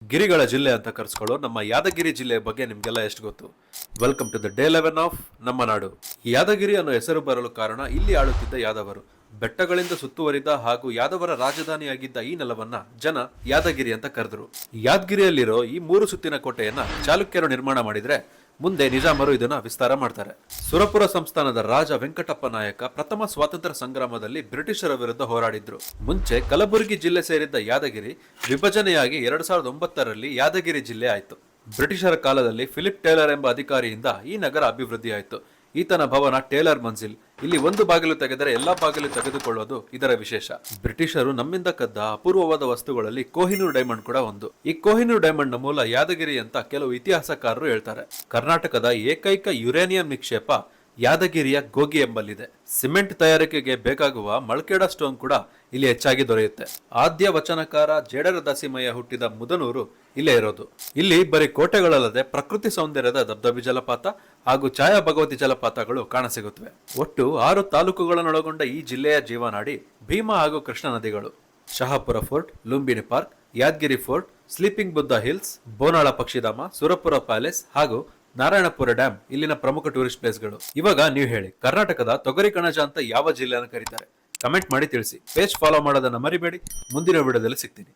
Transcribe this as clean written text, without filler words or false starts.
ಗಿರಿಗಳ ಜಿಲ್ಲೆ ಅಂತ ಕರೆಸ್ಕೊಳ್ಳೋ ನಮ್ಮ ಯಾದಗಿರಿ ಜಿಲ್ಲೆಯ ಬಗ್ಗೆ ನಿಮ್ಗೆಲ್ಲ ಎಷ್ಟು ಗೊತ್ತು? Welcome to the day 11 of ನಮ್ಮ ನಾಡು. ಯಾದಗಿರಿ ಅನ್ನೋ ಹೆಸರು ಬರಲು ಕಾರಣ ಇಲ್ಲಿ ಆಳುತ್ತಿದ್ದ ಯಾದವರು. ಬೆಟ್ಟಗಳಿಂದ ಸುತ್ತುವರಿದ ಹಾಗೂ ಯಾದವರ ರಾಜಧಾನಿಯಾಗಿದ್ದ ಈ ನೆಲವನ್ನ ಜನ ಯಾದಗಿರಿ ಅಂತ ಕರೆದ್ರು. ಯಾದಗಿರಿಯಲ್ಲಿರೋ ಈ 3 ಸುತ್ತಿನ ಕೋಟೆಯನ್ನ ಚಾಲುಕ್ಯರು ನಿರ್ಮಾಣ ಮಾಡಿದ್ರೆ ಮುಂದೆ ನಿಜಾಮರು ಇದನ್ನ ವಿಸ್ತಾರ ಮಾಡ್ತಾರೆ. ಸುರಪುರ ಸಂಸ್ಥಾನದ ರಾಜ ವೆಂಕಟಪ್ಪ ನಾಯಕ ಪ್ರಥಮ ಸ್ವಾತಂತ್ರ್ಯ ಸಂಗ್ರಾಮದಲ್ಲಿ ಬ್ರಿಟಿಷರ ವಿರುದ್ಧ ಹೋರಾಡಿದ್ರು. ಮುಂಚೆ ಕಲಬುರಗಿ ಜಿಲ್ಲೆ ಸೇರಿದ್ದ ಯಾದಗಿರಿ ವಿಭಜನೆಯಾಗಿ 2009ರಲ್ಲಿ ಯಾದಗಿರಿ ಜಿಲ್ಲೆ ಆಯ್ತು. ಬ್ರಿಟಿಷರ ಕಾಲದಲ್ಲಿ ಫಿಲಿಪ್ ಟೇಲರ್ ಎಂಬ ಅಧಿಕಾರಿಯಿಂದ ಈ ನಗರ ಅಭಿವೃದ್ಧಿಯಾಯಿತು. ಈತನ ಭವನ ಟೇಲರ್ ಮಂಜಿಲ್. ಇಲ್ಲಿ ಒಂದು ಬಾಗಿಲು ತೆಗೆದರೆ ಎಲ್ಲಾ ಬಾಗಿಲು ತೆಗೆದುಕೊಳ್ಳೋದು ಇದರ ವಿಶೇಷ. ಬ್ರಿಟಿಷರು ನಮ್ಮಿಂದ ಕದ್ದ ಅಪೂರ್ವವಾದ ವಸ್ತುಗಳಲ್ಲಿ ಕೊಹಿನೂರ್ ಡೈಮಂಡ್ ಕೂಡ ಒಂದು. ಈ ಕೊಹಿನೂರ್ ಡೈಮಂಡ್ ನ ಮೂಲ ಯಾದಗಿರಿ ಅಂತ ಕೆಲವು ಇತಿಹಾಸಕಾರರು ಹೇಳ್ತಾರೆ. ಕರ್ನಾಟಕದ ಏಕೈಕ ಯುರೇನಿಯಂ ನಿಕ್ಷೇಪ ಯಾದಗಿರಿಯ ಗೋಗಿ ಎಂಬಲ್ಲಿದೆ. ಸಿಮೆಂಟ್ ತಯಾರಿಕೆಗೆ ಬೇಕಾಗುವ ಮಳ್ಕೇಡ ಸ್ಟೋನ್ ಕೂಡ ಇಲ್ಲಿ ಹೆಚ್ಚಾಗಿ ದೊರೆಯುತ್ತೆ. ಆದ್ಯ ವಚನಕಾರ ಜೇಡರ ದಾಸಿಮಯ್ಯ ಹುಟ್ಟಿದ ಮುದನೂರು ಇಲ್ಲೇ ಇರೋದು. ಇಲ್ಲಿ ಬರೀ ಕೋಟೆಗಳಲ್ಲದೆ ಪ್ರಕೃತಿ ಸೌಂದರ್ಯದ ದಬ್ದಬಿ ಜಲಪಾತ ಹಾಗೂ ಛಾಯಾ ಭಗವತಿ ಜಲಪಾತಗಳು ಕಾಣಸಿಗುತ್ತವೆ. ಒಟ್ಟು 6 ತಾಲೂಕುಗಳನ್ನೊಳಗೊಂಡ ಈ ಜಿಲ್ಲೆಯ ಜೀವನಾಡಿ ಭೀಮಾ ಹಾಗೂ ಕೃಷ್ಣ ನದಿಗಳು. Shahapur fort, Lumbini park, Yadgir fort, sleeping Buddha hills, Bonal ಪಕ್ಷಿಧಾಮ, ಸುರಪುರ ಪ್ಯಾಲೇಸ್ ಹಾಗೂ ನಾರಾಯಣಪುರ ಡ್ಯಾಮ್ ಇಲ್ಲಿನ ಪ್ರಮುಖ ಟೂರಿಸ್ಟ್ ಪ್ಲೇಸ್ಗಳು. ಇವಾಗ ನೀವು ಹೇಳಿ, ಕರ್ನಾಟಕದ ತೊಗರಿ ಕಣಜ ಅಂತ ಯಾವ ಜಿಲ್ಲೆಯನ್ನು ಕರೀತಾರೆ? ಕಮೆಂಟ್ ಮಾಡಿ ತಿಳಿಸಿ. ಪೇಜ್ ಫಾಲೋ ಮಾಡೋದನ್ನ ಮರಿಬೇಡಿ. ಮುಂದಿನ ವಿಡಿಯೋದಲ್ಲಿ ಸಿಗ್ತೀನಿ.